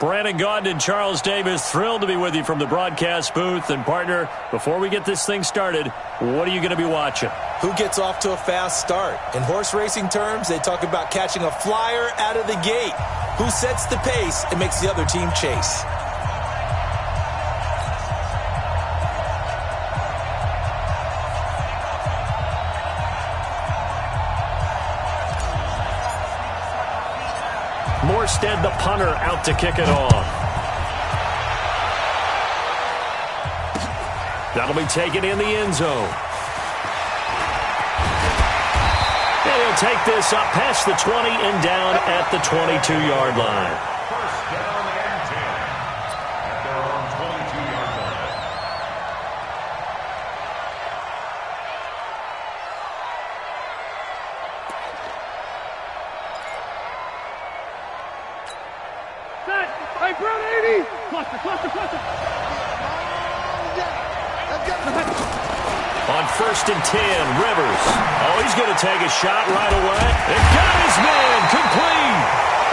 Brandon Gaudin and Charles Davis, thrilled to be with you from the broadcast booth. And, partner, before we get this thing started, what are you going to be watching? Who gets off to a fast start? In horse racing terms, they talk about catching a flyer out of the gate. Who sets the pace and makes the other team chase? Morstead, the punter, out to kick it off. That'll be taken in the end zone. And he'll take this up past the 20 and down at the 22-yard line. First down and 10 at their own 22-yard line. Hey, Brown 80! Cluster! On first and 10, Rivers. Oh, he's going to take a shot right away. And got his man complete.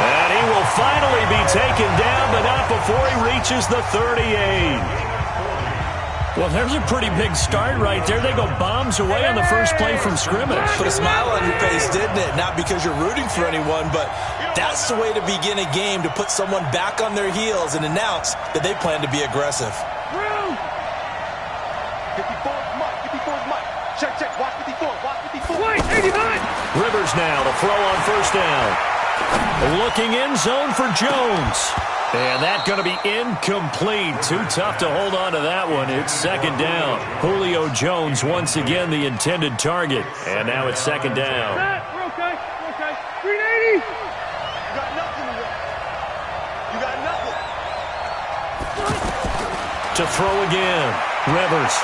And he will finally be taken down, but not before he reaches the 38. Well, there's a pretty big start right there. They go bombs away on the first play from scrimmage. Put a smile on your face, didn't it? Not because you're rooting for anyone, but that's the way to begin a game, to put someone back on their heels and announce that they plan to be aggressive. 54's Mike. Check. Watch 54. Wait, 89! Rivers now to throw on first down. Looking in zone for Jones. And that's going to be incomplete. Too tough to hold on to that one. It's second down. Julio Jones once again the intended target. And now it's second down. We're okay. 380! You got nothing to win. You got nothing. To throw again. Rivers.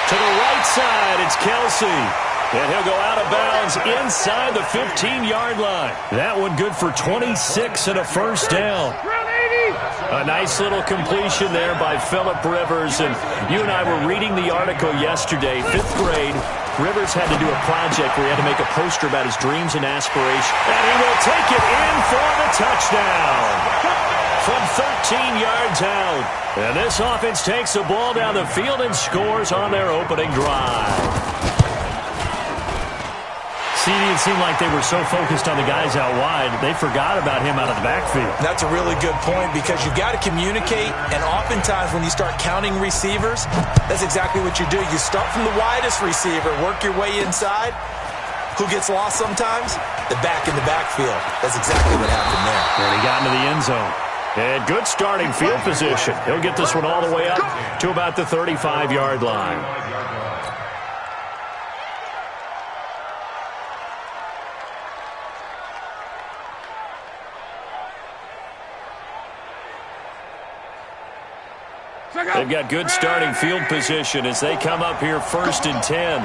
To the right side, it's Kelsey. And he'll go out of bounds inside the 15-yard line. That one good for 26 and a first down. A nice little completion there by Phillip Rivers. And you and I were reading the article yesterday, 5th grade. Rivers had to do a project where he had to make a poster about his dreams and aspirations. And he will take it in for the touchdown. From 13 yards out. And this offense takes the ball down the field and scores on their opening drive. It seemed like they were so focused on the guys out wide, they forgot about him out of the backfield. That's a really good point, because you've got to communicate, and oftentimes when you start counting receivers, that's exactly what you do. You start from the widest receiver, work your way inside. Who gets lost sometimes? The back in the backfield. That's exactly what happened there. And he got into the end zone. And good starting field position. He'll get this one all the way up to about the 35-yard line. They've got good starting field position as they come up here first and 10.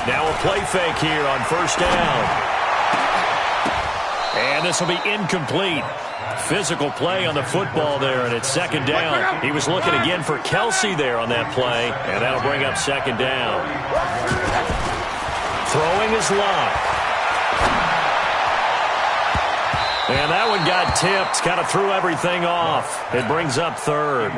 Now a play fake here on first down. And this will be incomplete. Physical play on the football there, and it's second down. He was looking again for Kelsey there on that play, and that'll bring up second down. Throwing is Locke. And that one got tipped, kind of threw everything off. It brings up third.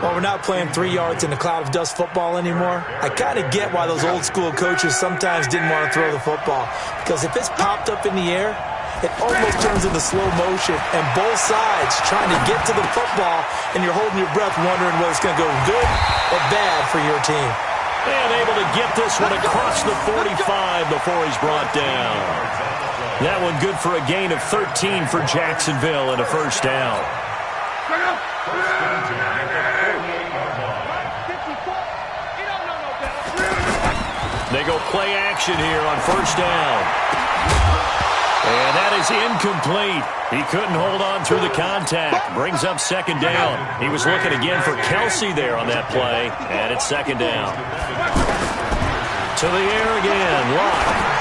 Well, we're not playing 3 yards in a cloud of dust football anymore. I kind of get why those old school coaches sometimes didn't want to throw the football. Because if it's popped up in the air, it almost turns into slow motion. And both sides trying to get to the football, and you're holding your breath wondering whether it's going to go good or bad for your team. And able to get this one across the 45 before he's brought down. That one good for a gain of 13 for Jacksonville and a first down. They go play action here on first down. And that is incomplete. He couldn't hold on through the contact. Brings up second down. He was looking again for Kelsey there on that play. And it's second down. To the air again. Locke.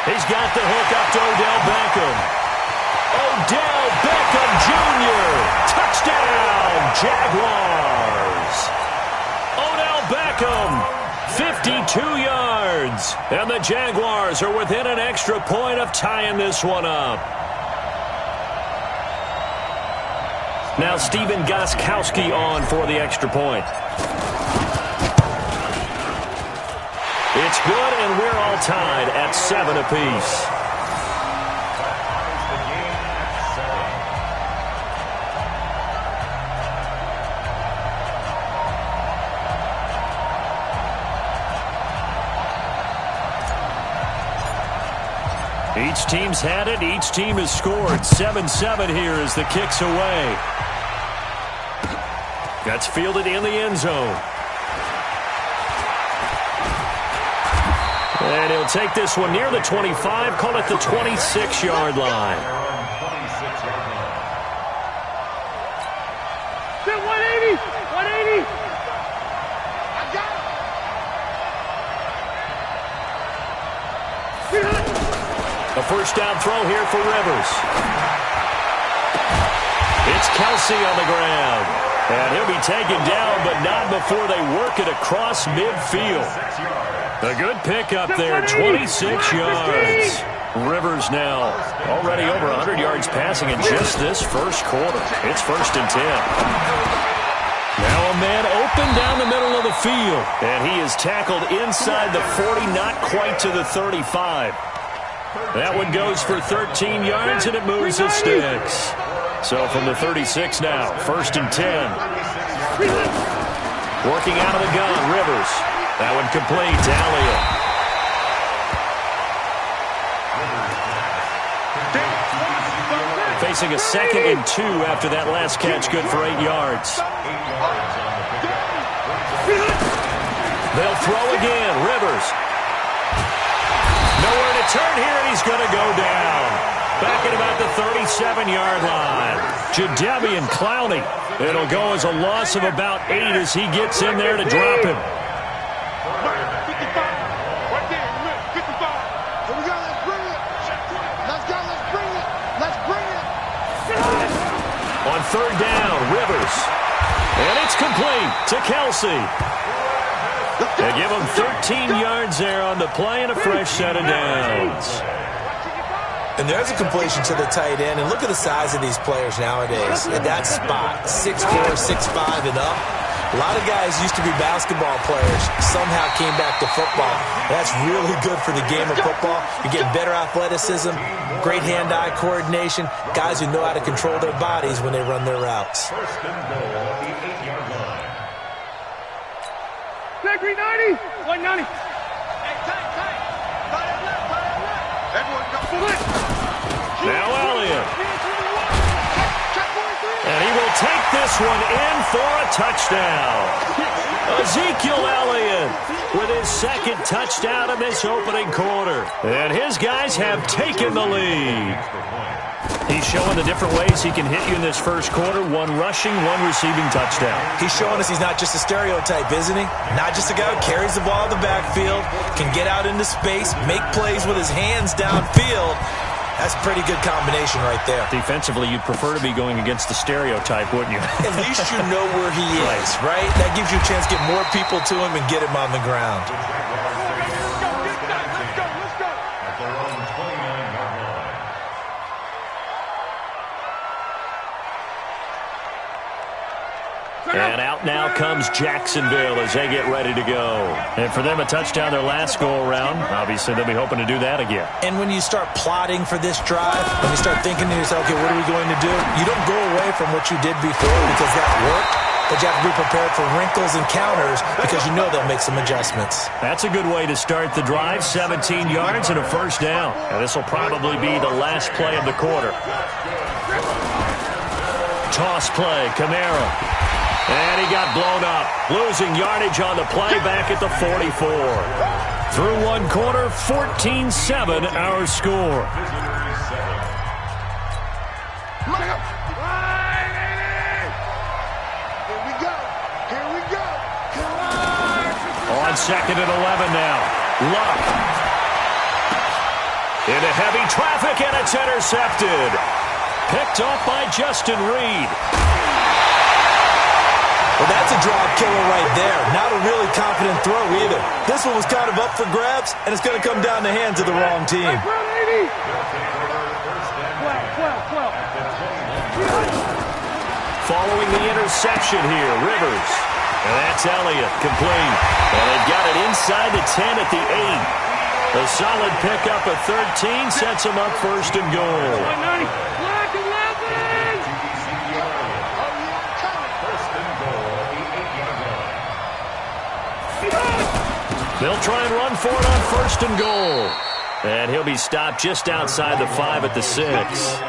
He's got the hook up to Odell Beckham. Odell Beckham Jr. Touchdown, Jaguars. Odell Beckham 52 yards. And the Jaguars are within an extra point of tying this one up. Now Steven Gostkowski on for the extra point. It's good, and we're all tied at 7 apiece. Each team's had it. Each team has scored. 7-7 here as the kick's away. That's fielded in the end zone. And he'll take this one near the 25, call it the 26-yard line. 180! 180! I got it! A first down throw here for Rivers. It's Kelsey on the ground. And he'll be taken down, but not before they work it across midfield. A good pickup there, 26 yards. Rivers now already over 100 yards passing in just this first quarter. It's 1st and 10. Now a man open down the middle of the field. And he is tackled inside the 40, not quite to the 35. That one goes for 13 yards, and it moves the sticks. So from the 36 now, 1st and 10. Working out of the gun, Rivers. That one complete to Elliott. Facing a 2nd and 2 after that last catch, good for 8 yards. They'll throw again, Rivers. Nowhere to turn here, and he's going to go down. Back at about the 37-yard line. Jadeveon Clowney. It'll go as a loss of about 8 as he gets in there to drop him. On 3rd down, Rivers. And it's complete to Kelsey. They give him 13 yards there on the play and a fresh set of downs. And there's a completion to the tight end. And look at the size of these players nowadays. At that spot, 6'4", 6'5", and up. A lot of guys used to be basketball players, somehow came back to football. That's really good for the game of football. You're getting better athleticism, great hand-eye coordination, guys who know how to control their bodies when they run their routes. 1st and goal at the 8-yard line. Take 390! 190! Hey, tight! Everyone go for it! Now Elliott. And he will take this one in for a touchdown. Ezekiel Elliott with his 2nd touchdown in this opening quarter. And his guys have taken the lead. He's showing the different ways he can hit you in this first quarter. 1 rushing, 1 receiving touchdown. He's showing us he's not just a stereotype, isn't he? Not just a guy who carries the ball in the backfield, can get out into space, make plays with his hands downfield. That's a pretty good combination right there. Defensively, you'd prefer to be going against the stereotype, wouldn't you? At least you know where he is, right? That gives you a chance to get more people to him and get him on the ground. And out now comes Jacksonville as they get ready to go. And for them, a touchdown their last go-around. Obviously, they'll be hoping to do that again. And when you start plotting for this drive, when you start thinking to yourself, okay, what are we going to do? You don't go away from what you did before because that worked. But you have to be prepared for wrinkles and counters because you know they'll make some adjustments. That's a good way to start the drive. 17 yards and a first down. And this will probably be the last play of the quarter. Toss play, Kamara. And he got blown up. Losing yardage on the play back at the 44. Through 1 quarter, 14-7 our score. On 2nd and 11 now. Luck. Into heavy traffic, and it's intercepted. Picked off by Justin Reed. Well, that's a drive killer right there. Not a really confident throw either. This one was kind of up for grabs, and it's going to come down the hands of the wrong team. Following the interception here, Rivers. And that's Elliott, complete. And they've got it inside the 10 at the 8. A solid pickup of 13 sets them up first and goal. They'll try and run for it on first and goal. And he'll be stopped just outside the 5 at the 6.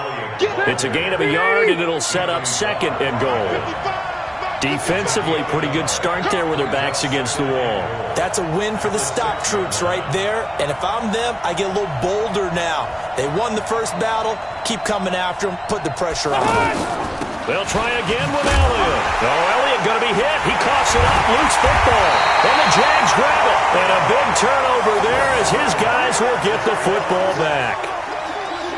It's a gain of a yard, and it'll set up second and goal. Defensively, pretty good start there with their backs against the wall. That's a win for the stop troops right there. And if I'm them, I get a little bolder now. They won the first battle. Keep coming after them. Put the pressure on them. They'll try again with Elliott. Oh, Elliott going to be hit. He coughs it up. Loose football. And the Jags grab it. And a big turnover there as his guys will get the football back.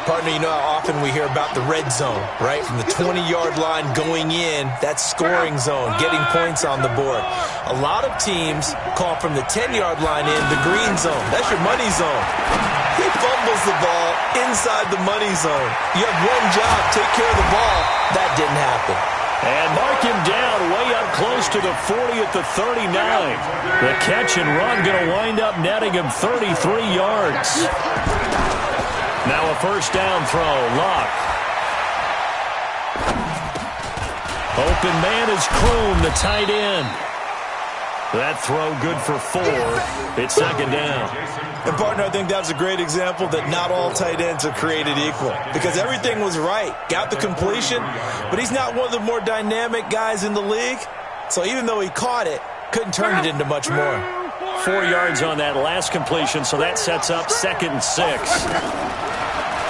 Partner, you know how often we hear about the red zone, right? From the 20-yard line going in, that's scoring zone, getting points on the board. A lot of teams call from the 10-yard line in the green zone. That's your money zone. He fumbles the ball inside the money zone. You have one job, take care of the ball. That didn't happen. And mark him down way up close to the 40 at the 39. The catch and run going to wind up netting him 33 yards. Now a first down throw, Luck. Open man is Kroom, the tight end. That throw good for 4. It's second down. And, partner, I think that's a great example that not all tight ends are created equal. Because everything was right. Got the completion, but he's not one of the more dynamic guys in the league. So even though he caught it, couldn't turn it into much more. 4 yards on that last completion, so that sets up second and 6.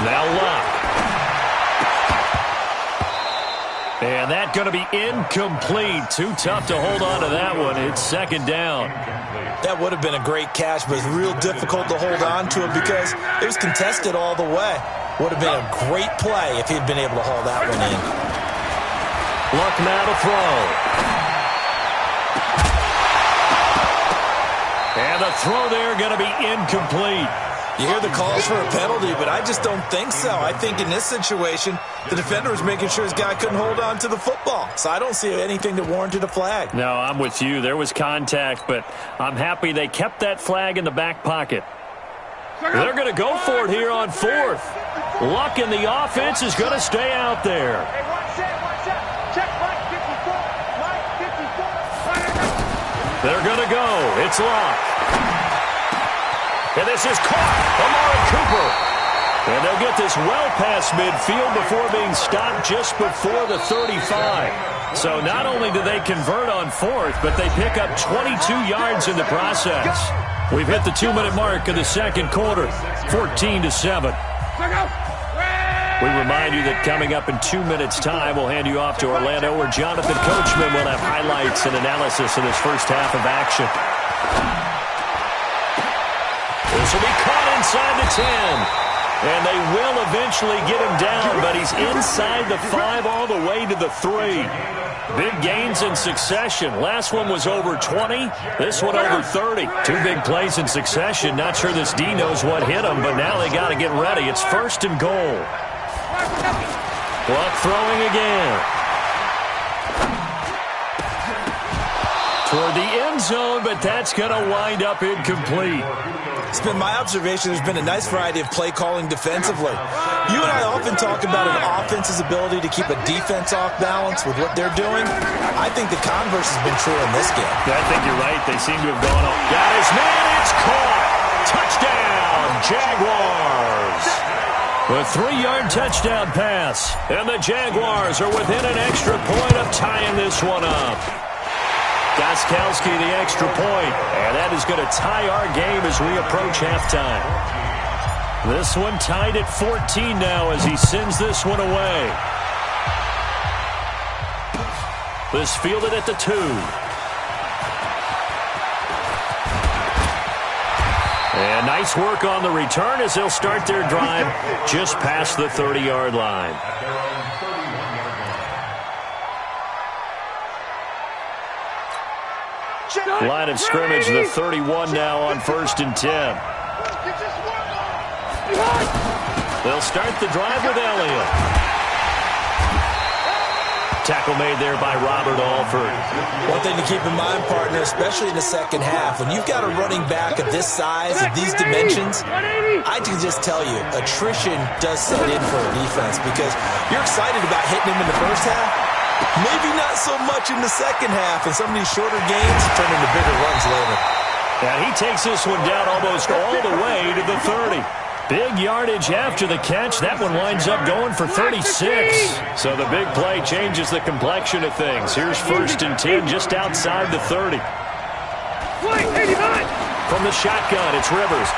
Now Luck. And that going to be incomplete. Too tough to hold on to that one. It's second down. That would have been a great catch, but it's real difficult to hold on to it because it was contested all the way. Would have been a great play if he'd been able to haul that one in. Luck now to throw. And the throw there going to be incomplete. You hear the calls for a penalty, but I just don't think so. I think in this situation, the defender was making sure his guy couldn't hold on to the football. So I don't see anything that warranted a flag. No, I'm with you. There was contact, but I'm happy they kept that flag in the back pocket. They're going to go for it here on 4th. Luck in the offense is going to stay out there. Hey, watch that. Check Mike 54. They're going to go. It's Luck. And this is caught. Amari Cooper. And they'll get this well past midfield before being stopped just before the 35. So not only do they convert on 4th, but they pick up 22 yards in the process. We've hit the 2-minute mark of the second quarter, 14-7. We remind you that coming up in 2 minutes' time, we'll hand you off to Orlando, where Jonathan Coachman will have highlights and analysis of this first half of action. This will be caught inside the 10. And they will eventually get him down, but he's inside the 5 all the way to the 3. Big gains in succession. Last one was over 20. This one over 30. 2 big plays in succession. Not sure this D knows what hit him, but now they got to get ready. It's first and goal. Luck throwing again. Toward the end zone, but that's going to wind up incomplete. It's been my observation there's been a nice variety of play calling defensively. You and I often talk about an offense's ability to keep a defense off balance with what they're doing. I think the converse has been true in this game. I think you're right. They seem to have gone off. Got his man. It's caught. Touchdown, Jaguars. A 3-yard touchdown pass. And the Jaguars are within an extra point of tying this one up. Gostkowski the extra point, and that is going to tie our game as we approach halftime. This one tied at 14 now as he sends this one away. This fielded at the 2. And nice work on the return as they'll start their drive just past the 30-yard line. Line of scrimmage, the 31 now on 1st and 10. They'll start the drive with Elliott. Tackle made there by Robert Alford. One thing to keep in mind, partner, especially in the second half, when you've got a running back of this size, of these dimensions, I can just tell you, attrition does set in for a defense because you're excited about hitting him in the first half. Maybe not so much in the second half, and some of these shorter gains turn into bigger runs later. And he takes this one down almost all the way to the 30. Big yardage after the catch. That one winds up going for 36. So the big play changes the complexion of things. Here's 1st and 10 just outside the 30. From the shotgun, it's Rivers.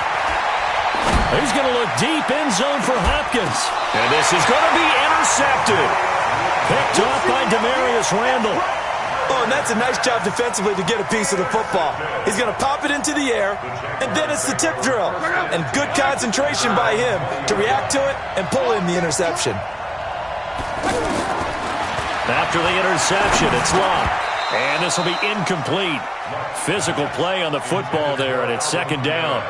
He's going to look deep end zone for Hopkins. And this is going to be intercepted. Picked off by Demarius Randall. Oh, and that's a nice job defensively to get a piece of the football. He's going to pop it into the air, and then it's the tip drill. And good concentration by him to react to it and pull in the interception. After the interception, it's Locke. And this will be incomplete. Physical play on the football there, and it's 2nd down.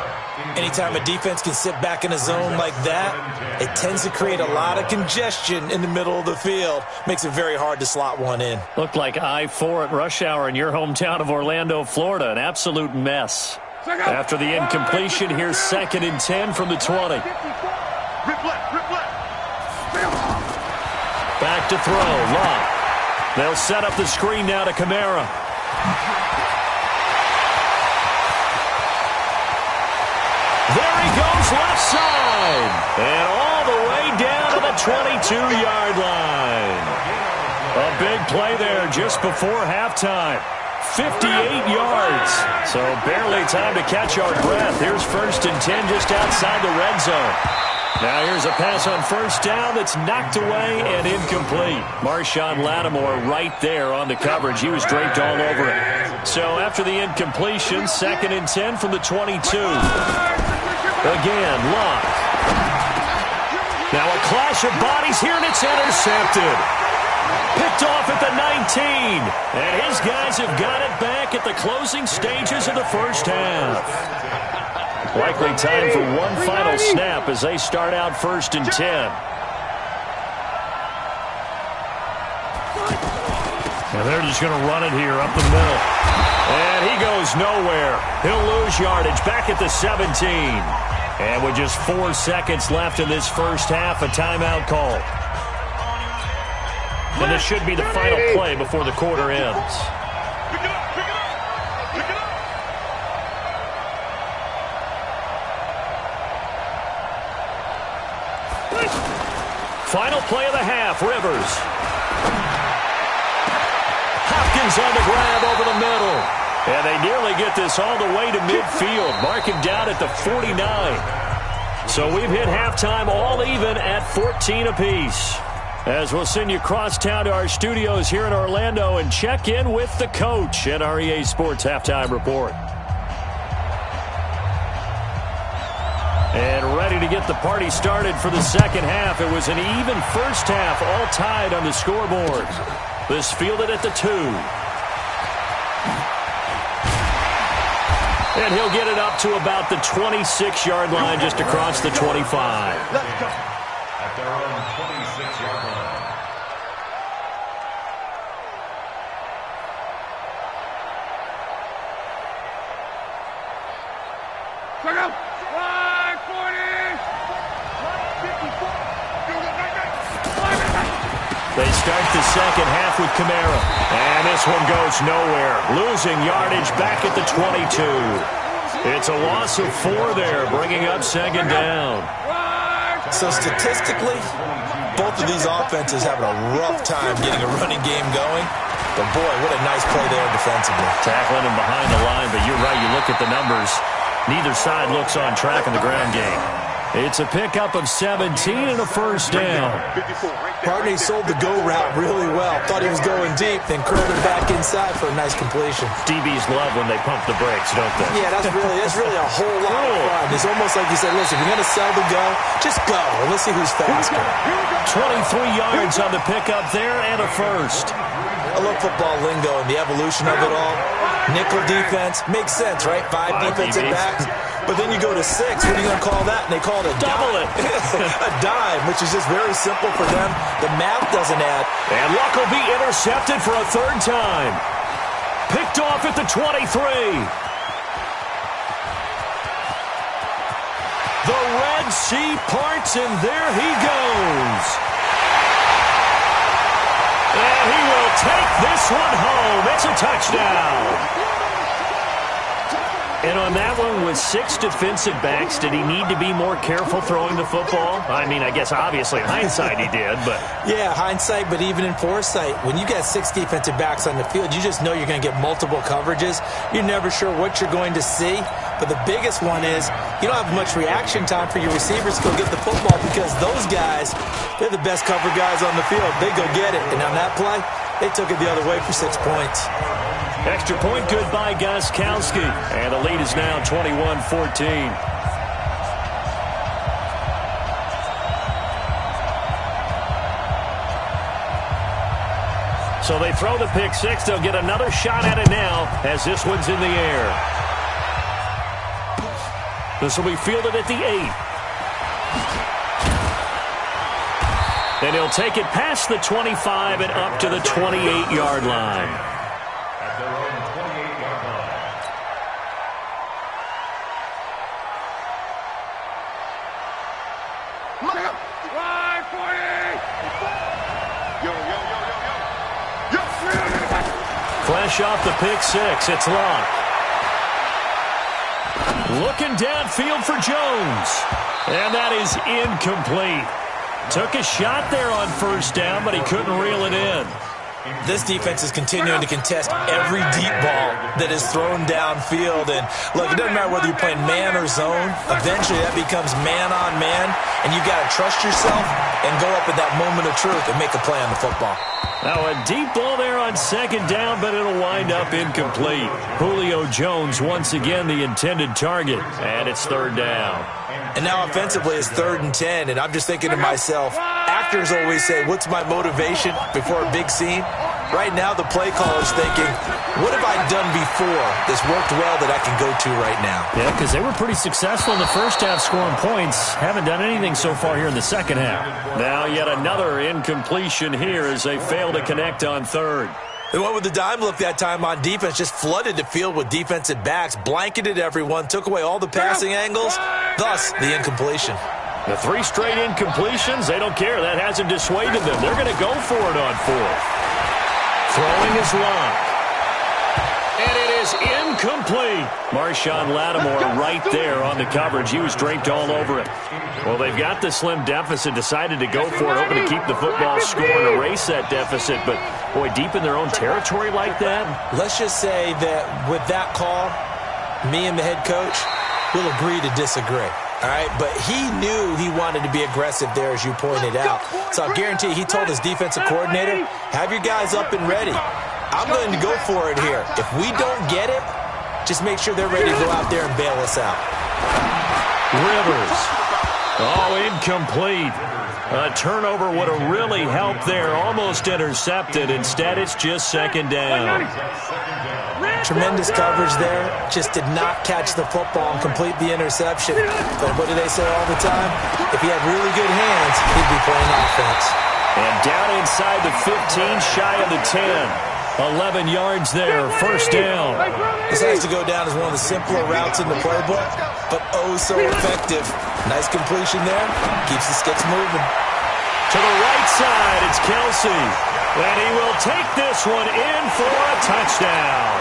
Anytime a defense can sit back in a zone like that, it tends to create a lot of congestion in the middle of the field. Makes it very hard to slot one in. Looked like I-4 at rush hour in your hometown of Orlando, Florida. An absolute mess. After the incompletion, here's 2nd and 10 from the 20. Back to throw, Locke. They'll set up the screen now to Kamara. There he goes left side. And all the way down to the 22-yard line. A big play there just before halftime. 58 yards. So barely time to catch our breath. Here's 1st and 10 just outside the red zone. Now here's a pass on 1st down that's knocked away and incomplete. Marshawn Lattimore right there on the coverage. He was draped all over it. So after the incompletion, 2nd and 10 from the 22. Again, Locke. Now a clash of bodies here, and it's intercepted. Picked off at the 19. And his guys have got it back at the closing stages of the first half. Likely time for one final snap as they start out 1st and 10. And they're just going to run it here up the middle. And he goes nowhere. He'll lose yardage back at the 17. And with just 4 seconds left in this first half, a timeout call. And this should be the final play before the quarter ends. Final play of the half, Rivers. Hopkins on the grab over the middle. And they nearly get this all the way to midfield. Mark him down at the 49. So we've hit halftime all even at 14 apiece. As we'll send you across town to our studios here in Orlando and check in with the coach at our EA Sports Halftime Report. And ready to get the party started for the second half. It was an even first half, all tied on the scoreboard. This fielded at the 2. And he'll get it up to about the 26-yard line, just across the 25. Let's go. At their own 26-yard line. Check out. 540. 54. They start the second half with Kamara. And this one goes nowhere. Losing yardage back at the 22. It's a loss of 4 there, bringing up 2nd down. So statistically, both of these offenses having a rough time getting a running game going. But boy, what a nice play there defensively. Tackling him behind the line, but you're right, you look at the numbers. Neither side looks on track in the ground game. It's a pickup of 17 and a first down. Partney sold the go route really well. Thought he was going deep, then curled it back inside for a nice completion. DBs love when they pump the brakes, don't they? Yeah, that's really a whole lot of fun. It's almost like you said, listen, if you're going to sell the go, just go. And let's see who's faster. 23 yards on the pickup there and a first. I love football lingo and the evolution of it all. Nickel defense. Makes sense, right? Five defensive backs. But then you go to 6. What are you going to call that? And they call it a double dime. A dime, which is just very simple for them. The math doesn't add. And Luck will be intercepted for a third time. Picked off at the 23. The Red Sea parts, and there he goes. And he will take this one home. It's a touchdown. And on that one, with 6 defensive backs, did he need to be more careful throwing the football? I mean, I guess obviously in hindsight he did, but... Yeah, hindsight, but even in foresight, when you got 6 defensive backs on the field, you just know you're going to get multiple coverages. You're never sure what you're going to see. But the biggest one is you don't have much reaction time for your receivers to go get the football because those guys, they're the best cover guys on the field. They go get it. And on that play, they took it the other way for 6 points. Extra point good by Gostkowski. And the lead is now 21-14. So they throw the pick 6. They'll get another shot at it now as this one's in the air. This will be fielded at the 8. And he'll take it past the 25 and up to the 28-yard line. At their own 28-yard line. Line 40! Yo, yo, yo, yo, yo. Yo, Flash off the pick 6. It's Luck. Looking downfield for Jones. And that is incomplete. Took a shot there on first down, but he couldn't reel it in. This defense is continuing to contest every deep ball that is thrown downfield. And, look, it doesn't matter whether you're playing man or zone. Eventually, that becomes man-on-man, and you've got to trust yourself and go up at that moment of truth and make a play on the football. Now, a deep ball there on second down, but it'll wind up incomplete. Julio Jones, once again, the intended target, and it's third down. And now offensively it's 3rd and 10, and I'm just thinking to myself, actors always say, what's my motivation before a big scene? Right now the play caller's thinking, what have I done before that's worked well that I can go to right now? Yeah, because they were pretty successful in the first half scoring points. Haven't done anything so far here in the second half. Now yet another incompletion here as they fail to connect on third. They went with the dime look that time on defense, just flooded the field with defensive backs, blanketed everyone, took away all the passing angles, thus the incompletion. The 3 straight incompletions, they don't care. That hasn't dissuaded them. They're going to go for it on 4th. Throwing is Luck. And it is incomplete. Marshawn Lattimore right there on the coverage. He was draped all over it. Well, they've got the slim deficit, decided to go for it, hoping to keep the football score and erase that deficit. But, boy, deep in their own territory like that. Let's just say that with that call, me and the head coach will agree to disagree. All right, but he knew he wanted to be aggressive there, as you pointed out. So I guarantee he told his defensive coordinator, have your guys up and ready. I'm going to go for it here. If we don't get it, just make sure they're ready to go out there and bail us out. Rivers. Oh, incomplete. A turnover would have really helped there. Almost intercepted. Instead, it's just second down. Tremendous coverage there. Just did not catch the football and complete the interception. But what do they say all the time? If he had really good hands, he'd be playing offense. And down inside the 15, shy of the 10. 11 yards there, first down. This has to go down as one of the simpler routes in the playbook, but oh so effective. Nice completion there. Keeps the sticks moving. To the right side, it's Kelsey. And he will take this one in for a touchdown.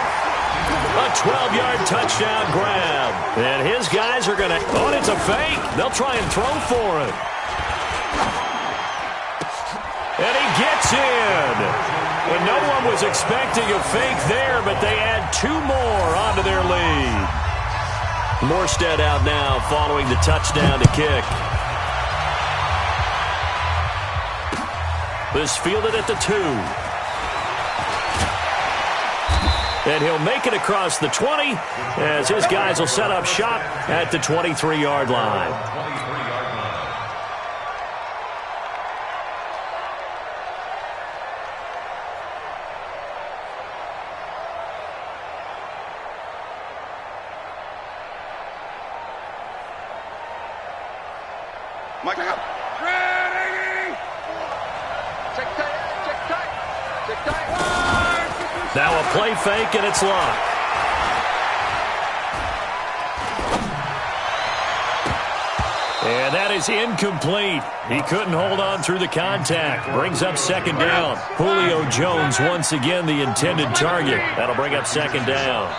A 12-yard touchdown grab. And his guys are going to... Oh, it's a fake. They'll try and throw for it. And he gets in. And no one was expecting a fake there, but they add 2 more onto their lead. Morstead out now following the touchdown to kick. This fielded at the 2. And he'll make it across the 20 as his guys will set up shop at the 23-yard line. Mike, check tight. Now a play fake, and it's locked. And that is incomplete. He couldn't hold on through the contact. Brings up second down. Julio Jones once again the intended target. That'll bring up second down.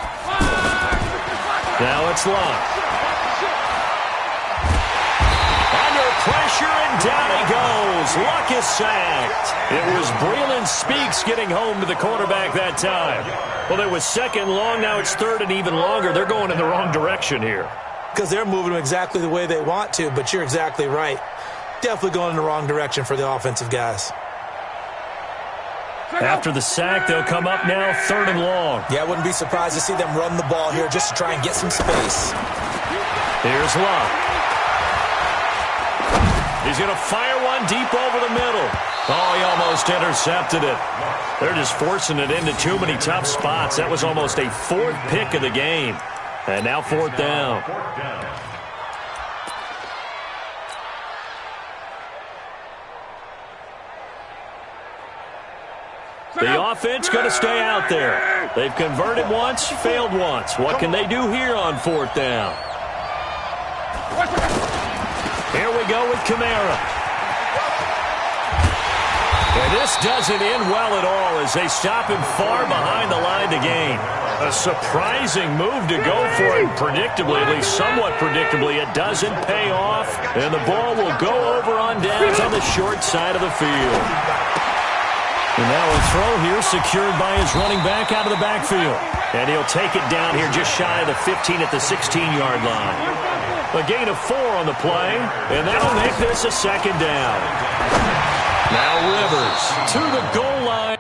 Now it's locked. Under pressure, and down he goes. Luck is sacked. It was Breeland Speaks getting home to the quarterback that time. Well, it was second long. Now it's third and even longer. They're going in the wrong direction here. Because they're moving them exactly the way they want to, but you're exactly right. Definitely going in the wrong direction for the offensive guys. After the sack, they'll come up now third and long. Yeah, I wouldn't be surprised to see them run the ball here just to try and get some space. Here's Luck. He's going to fire one deep over the middle. Oh, he almost intercepted it. They're just forcing it into too many tough spots. That was almost a fourth pick of the game. And now fourth down. The offense going to stay out there. They've converted once, failed once. What can they do here on fourth down? Here we go with Kamara. And this doesn't end well at all as they stop him far behind the line to gain. A surprising move to go for it predictably, at least somewhat predictably. It doesn't pay off, and the ball will go over on downs on the short side of the field. And now a throw here secured by his running back out of the backfield. And he'll take it down here just shy of the 15 at the 16-yard line. A gain of 4 on the play, and that'll make this a second down. Now Rivers to the goal line.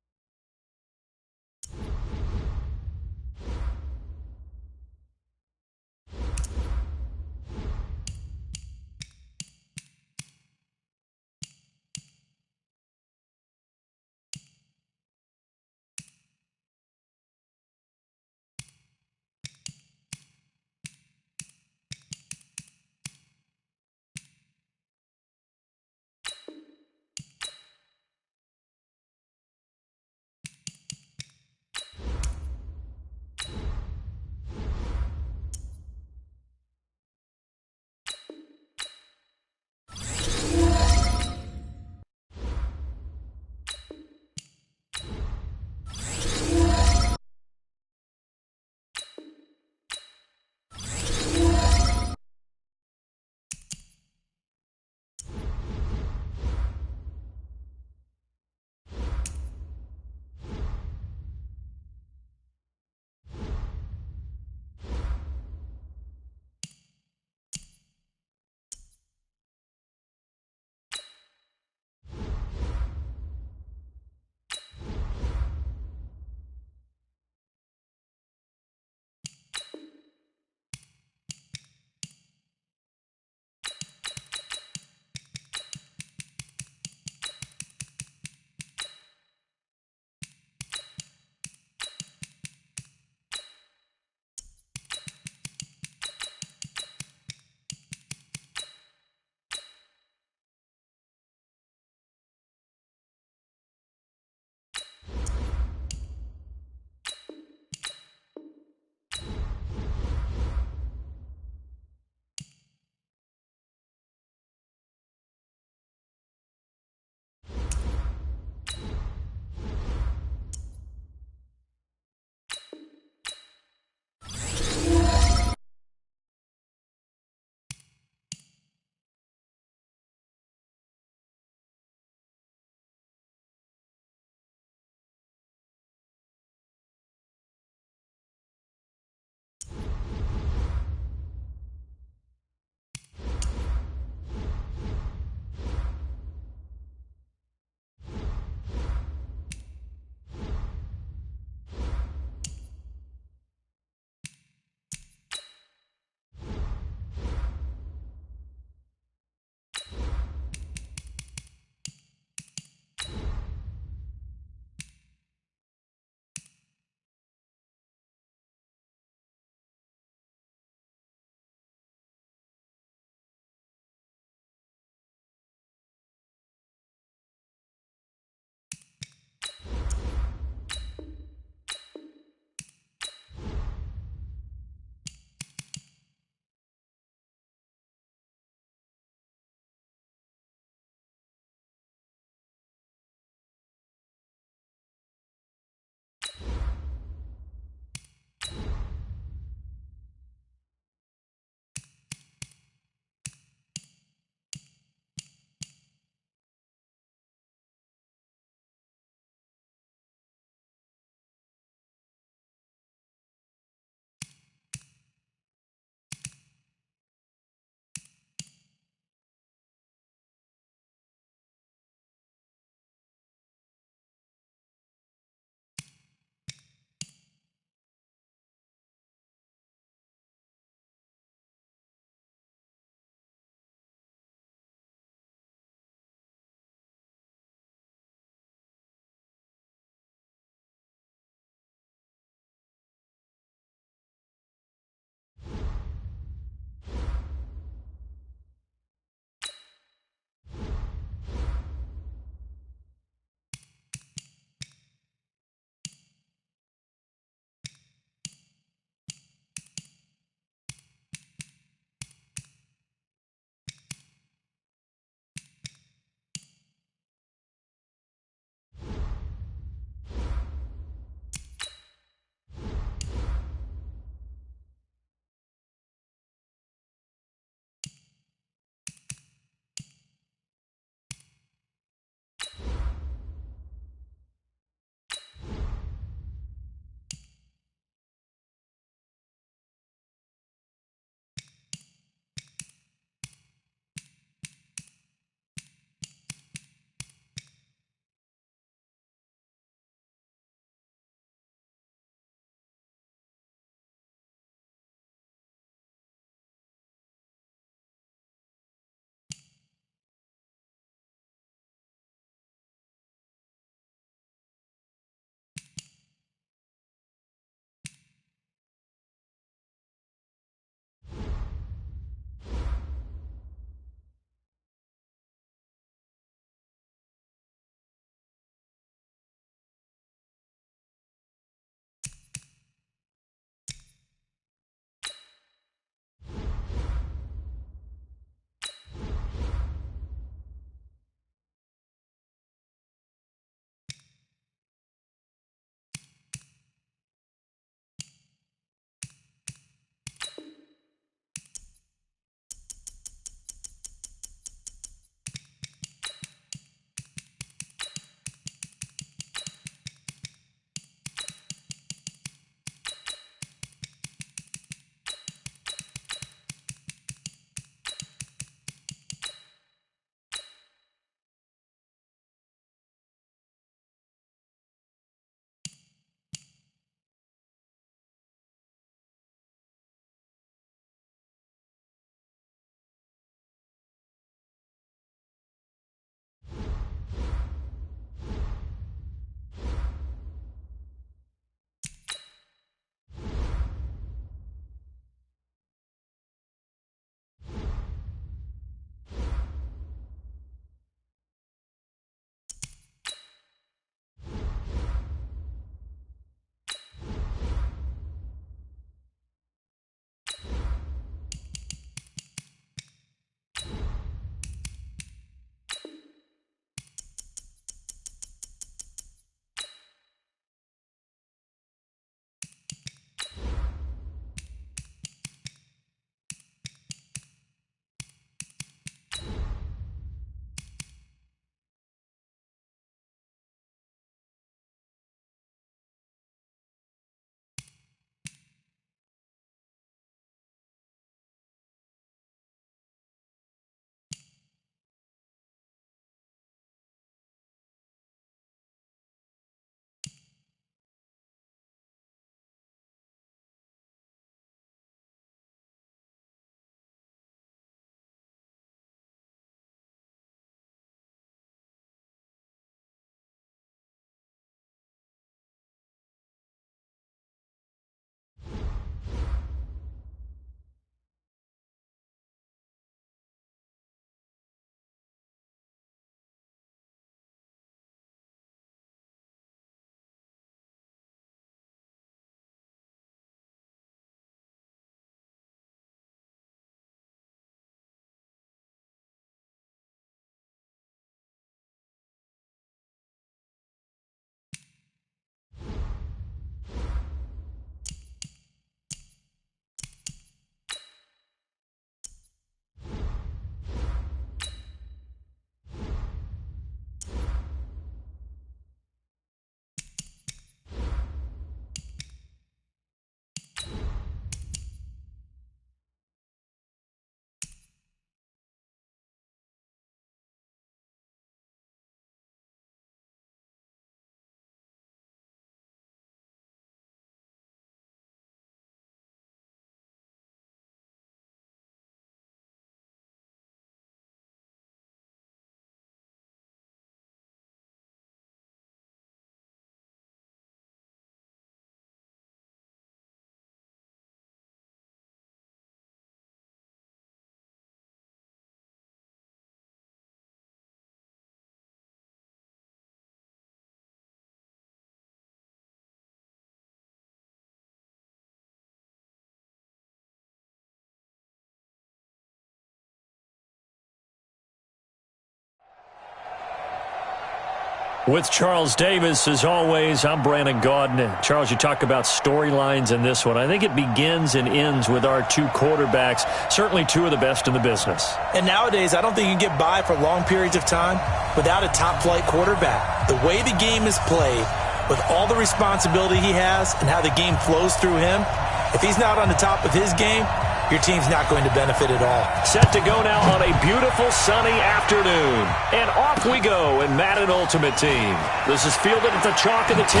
With Charles Davis, as always, I'm Brandon Gaudin. Charles, you talk about storylines in this one. I think it begins and ends with our two quarterbacks, certainly two of the best in the business. And nowadays, I don't think you can get by for long periods of time without a top-flight quarterback. The way the game is played, with all the responsibility he has and how the game flows through him, if he's not on the top of his game, your team's not going to benefit at all. Set to go now on a beautiful sunny afternoon. And off we go in Madden Ultimate Team. This is fielded at the chalk of the 10.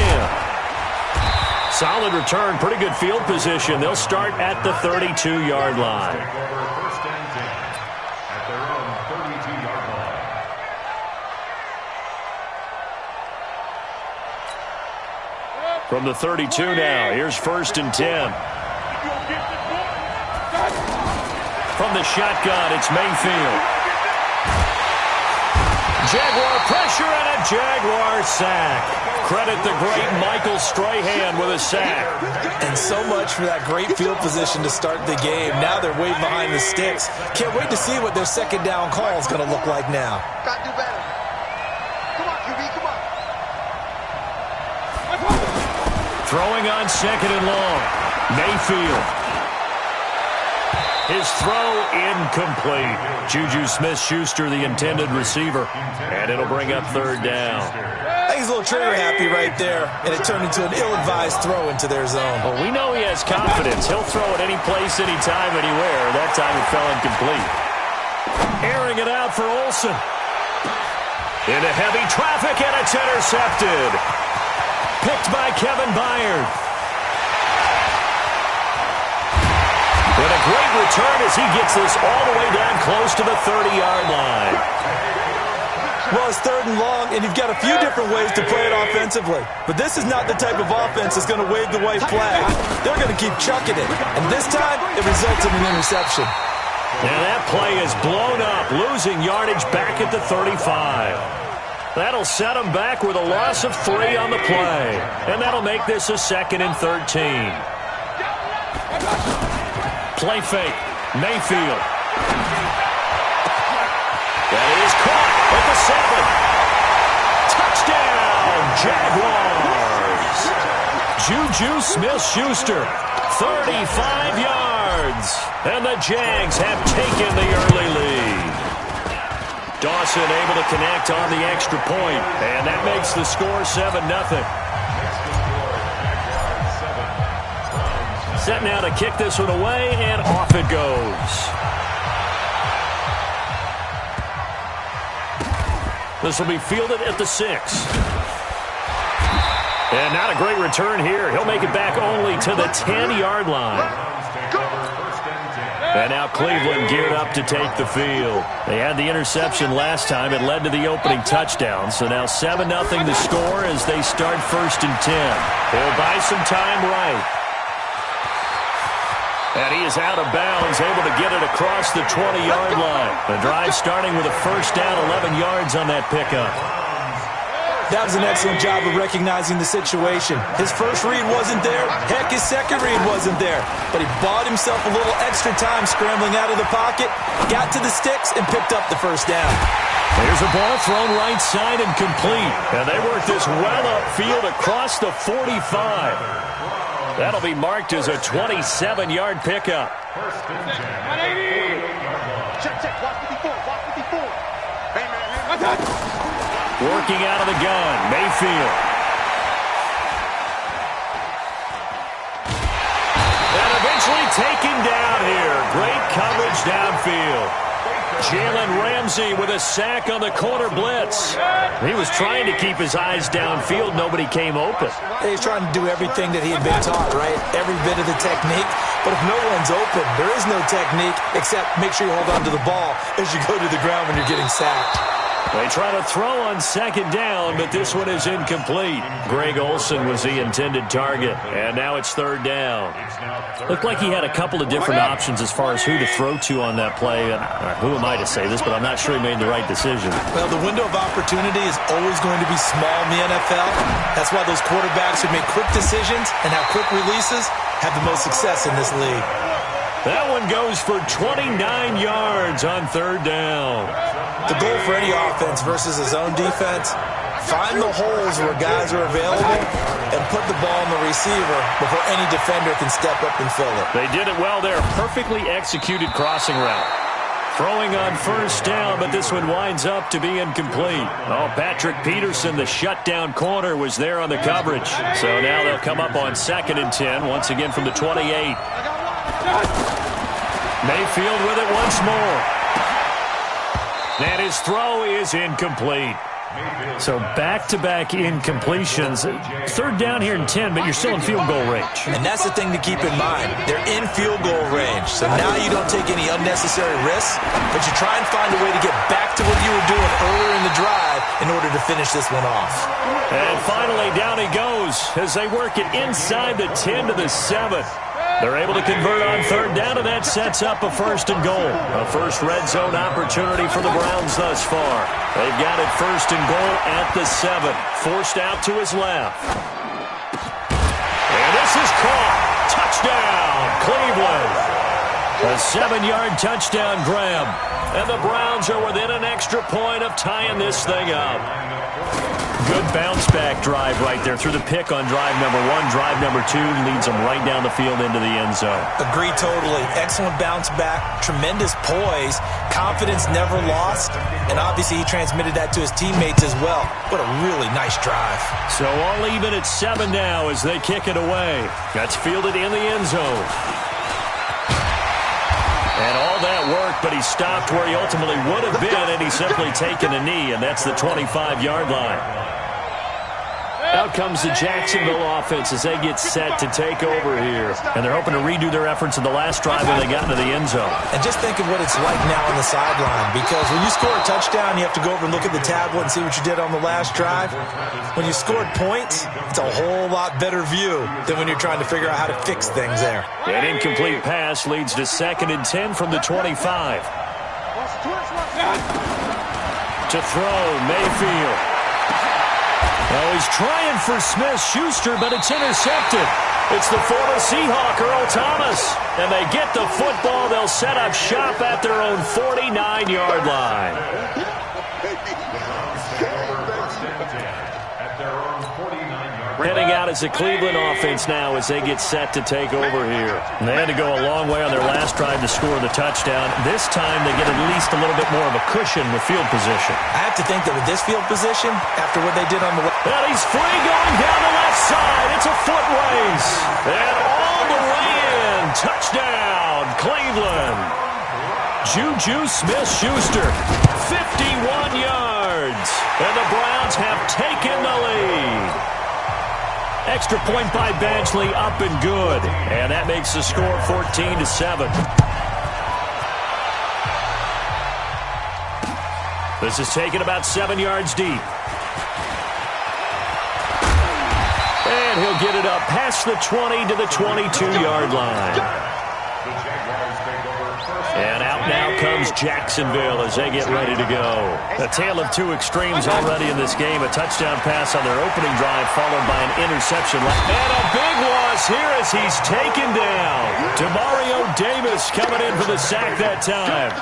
Solid return, pretty good field position. They'll start at the 32-yard line. First and 10 at their own 32-yard line. From the 32 now, here's first and 10. From the shotgun, it's Mayfield. Jaguar pressure and a Jaguar sack. Credit the great Michael Strahan with a sack. And so much for that great field position to start the game. Now they're way behind the sticks. Can't wait to see what their second down call is going to look like now. Got to do better. Come on, QB, come on. Throwing on second and long. Mayfield. His throw incomplete. Juju Smith-Schuster, the intended receiver. And it'll bring up third down. I think he's a little trigger happy right there, and it turned into an ill-advised throw into their zone. Well, we know he has confidence. He'll throw it any place, anytime, anywhere. That time it fell incomplete. Airing it out for Olsen. Into heavy traffic, and it's intercepted. Picked by Kevin Byard. And a great return as he gets this all the way down close to the 30-yard line. Well, it's third and long, and you've got a few different ways to play it offensively. But this is not the type of offense that's going to wave the white flag. They're going to keep chucking it. And this time, it results in an interception. Now that play is blown up, losing yardage back at the 35. That'll set them back with a loss of 3 on the play. And that'll make this a 2nd and 13. Play fake. Mayfield. That is caught at the 7. Touchdown, Jaguars. Juju Smith-Schuster, 35 yards. And the Jags have taken the early lead. Dawson able to connect on the extra point. And that makes the score 7-0. Set now to kick this one away, and off it goes. This will be fielded at the 6. And not a great return here. He'll make it back only to the 10-yard line. And now Cleveland geared up to take the field. They had the interception last time. It led to the opening touchdown. So now 7-0 the score as they start first and 10. They'll buy some time right. And he is out of bounds, able to get it across the 20-yard line. The drive starting with a first down, 11 yards on that pickup. That was an excellent job of recognizing the situation. His first read wasn't there. Heck, his second read wasn't there. But he bought himself a little extra time scrambling out of the pocket, got to the sticks, and picked up the first down. There's a ball thrown right side and complete. And they work this well upfield across the 45. That'll be marked as a 27-yard pickup. First and 10. 180. Check. Watch 54. Watch 54. Man. Working out of the gun, Mayfield. And eventually taken down here. Great coverage downfield. Jalen Ramsey with a sack on the corner blitz. He was trying to keep his eyes downfield. Nobody came open. He's trying to do everything that he had been taught, right? Every bit of the technique. But if no one's open, there is no technique except make sure you hold on to the ball as you go to the ground when you're getting sacked. They try to throw on second down, but this one is incomplete. Greg Olsen was the intended target, and now it's third down. Looked like he had a couple of different options as far as who to throw to on that play. Who am I to say this, but I'm not sure he made the right decision. Well, the window of opportunity is always going to be small in the NFL. That's why those quarterbacks who make quick decisions and have quick releases have the most success in this league. That one goes for 29 yards on third down. The goal for any offense versus his own defense, find the holes where guys are available and put the ball in the receiver before any defender can step up and fill it. They did it well there. Perfectly executed crossing route. Throwing on first down, but this one winds up to be incomplete. Oh, Patrick Peterson, the shutdown corner, was there on the coverage. So now they'll come up on 2nd and 10, once again from the 28. Mayfield with it once more. And his throw is incomplete. So back-to-back incompletions. Third down here in 10, but you're still in field goal range. And that's the thing to keep in mind. They're in field goal range. So now you don't take any unnecessary risks, but you try and find a way to get back to what you were doing earlier in the drive in order to finish this one off. And finally, down he goes as they work it inside the 10 to the 7. They're able to convert on third down, and that sets up a 1st and goal. A first red zone opportunity for the Browns thus far. They've got it 1st and goal at the 7. Forced out to his left. And this is caught. Touchdown, Cleveland. A 7-yard touchdown grab. And the Browns are within an extra point of tying this thing up. Good bounce-back drive right there through the pick on drive number 1. Drive number 2 leads them right down the field into the end zone. Agree totally. Excellent bounce-back, tremendous poise, confidence never lost, and obviously he transmitted that to his teammates as well. What a really nice drive. So all even at 7 now as they kick it away. That's fielded in the end zone. And all that work, but he stopped where he ultimately would have been, and he's simply taken a knee, and that's the 25-yard line. Out comes the Jacksonville offense as they get set to take over here. And they're hoping to redo their efforts in the last drive when they got into the end zone. And just think of what it's like now on the sideline, because when you score a touchdown, you have to go over and look at the tablet and see what you did on the last drive. When you scored points, it's a whole lot better view than when you're trying to figure out how to fix things there. An incomplete pass leads to 2nd and 10 from the 25. To throw, Mayfield. Oh, he's trying for Smith-Schuster, but it's intercepted. It's the former Seahawk, Earl Thomas. And they get the football. They'll set up shop at their own 49-yard line. Heading out as the Cleveland offense now as they get set to take over here. And they had to go a long way on their last drive to score the touchdown. This time they get at least a little bit more of a cushion with field position. I have to think that with this field position, after what they did on the left. And he's free going down the left side. It's a foot race. And all the way in. Touchdown, Cleveland. Juju Smith-Schuster, 51 yards. And the Browns have taken the lead. Extra point by Badgley, up and good. And that makes the score 14-7. This is taken about 7 yards deep. And he'll get it up past the 20 to the 22-yard line. And out now comes Jacksonville as they get ready to go. A tale of two extremes already in this game. A touchdown pass on their opening drive followed by an interception. And a big loss here as he's taken down. Demario Davis coming in for the sack that time.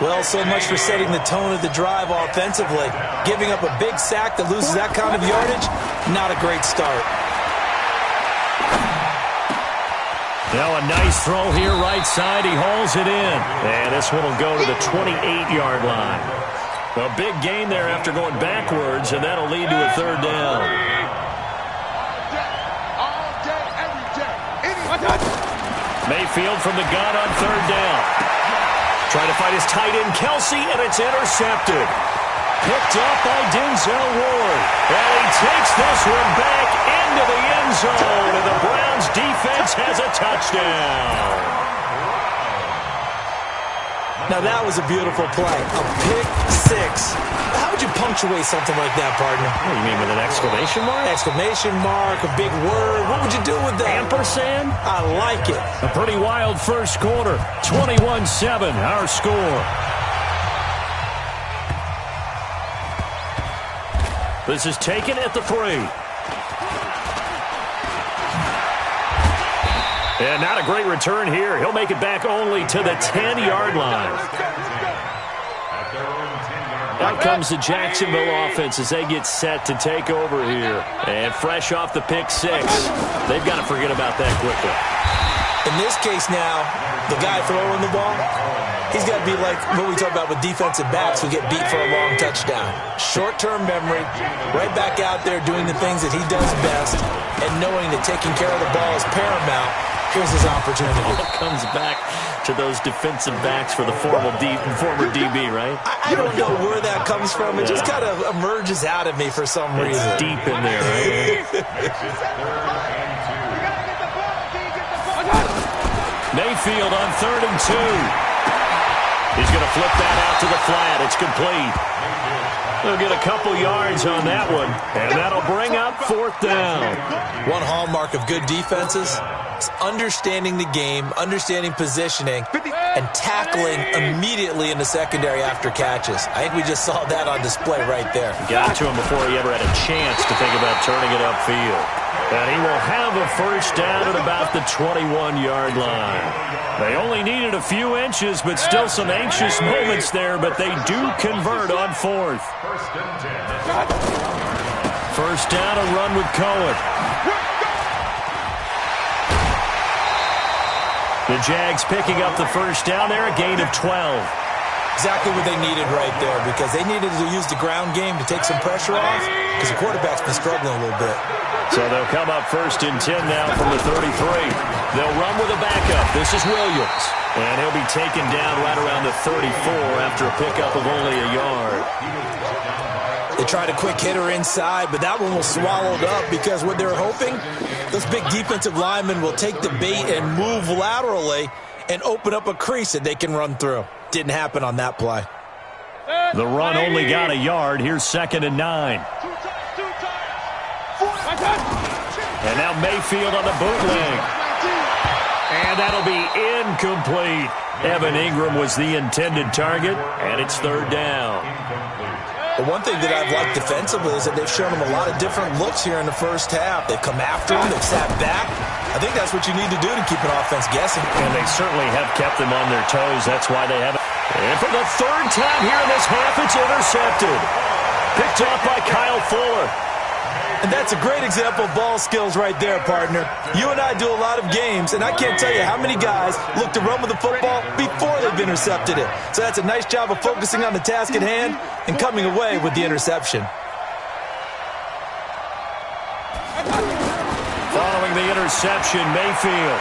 Well, so much for setting the tone of the drive offensively. Giving up a big sack that loses that kind of yardage, not a great start. Now a nice throw here right side. He hauls it in. And this one will go to the 28-yard line. A big gain there after going backwards, and that'll lead to a third down. Mayfield from the gun on third down. Trying to find his tight end, Kelsey, and it's intercepted. Picked up by Denzel Ward. And he takes this one back into the end zone, and the Browns defense has a touchdown. Now that was a beautiful play. A pick six. How would you punctuate something like that, partner? What do you mean, with an exclamation mark? Exclamation mark, a big word. What would you do with that? Ampersand? I like it. A pretty wild first quarter. 21-7, our score. This is taken at the 3. And not a great return here. He'll make it back only to the 10-yard line. Out comes the Jacksonville offense as they get set to take over here. And fresh off the pick six, they've got to forget about that quickly. In this case now, the guy throwing the ball, he's got to be like what we talk about with defensive backs who get beat for a long touchdown. Short-term memory, right back out there doing the things that he does best, and knowing that taking care of the ball is paramount. Here's his opportunity. It comes back to those defensive backs for the former DB, right? I don't know where that comes from. It just kind of emerges out of me for some reason. It's deep in there, right? Mayfield on 3rd and 2. He's going to flip that out to the flat. It's complete. They'll get a couple yards on that one, and that'll bring up 4th down. One hallmark of good defenses is understanding the game, understanding positioning, and tackling immediately in the secondary after catches. I think we just saw that on display right there. Got to him before he ever had a chance to think about turning it upfield. And he will have a first down at about the 21-yard line. They only needed a few inches, but still some anxious moments there, but they do convert on 4th. First down, a run with Cohen. The Jags picking up the first down there, a gain of 12. Exactly what they needed right there, because they needed to use the ground game to take some pressure off, because the quarterback's been struggling a little bit. So they'll come up 1st and 10 now from the 33. They'll run with a backup. This is Williams. And he'll be taken down right around the 34 after a pickup of only a yard. They tried a quick hitter inside, but that one was swallowed up because what they're hoping, those big defensive linemen will take the bait and move laterally and open up a crease that they can run through. Didn't happen on that play. The run only got a yard. Here's 2nd and 9. And now Mayfield on the bootleg. And that'll be incomplete. Evan Ingram was the intended target, and it's 3rd down. The one thing that I've liked defensively is that they've shown him a lot of different looks here in the first half. They've come after him. They've sat back. I think that's what you need to do to keep an offense guessing. And they certainly have kept them on their toes. That's why they haven't. And for the 3rd time here in this half, it's intercepted. Picked off by Kyle Fuller. And that's a great example of ball skills right there, partner. You and I do a lot of games, and I can't tell you how many guys look to run with the football before they've intercepted it. So that's a nice job of focusing on the task at hand and coming away with the interception. Following the interception, Mayfield.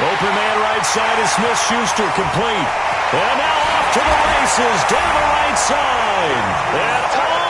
Open man right side is Smith-Schuster, complete. And now off to the races down the right side. And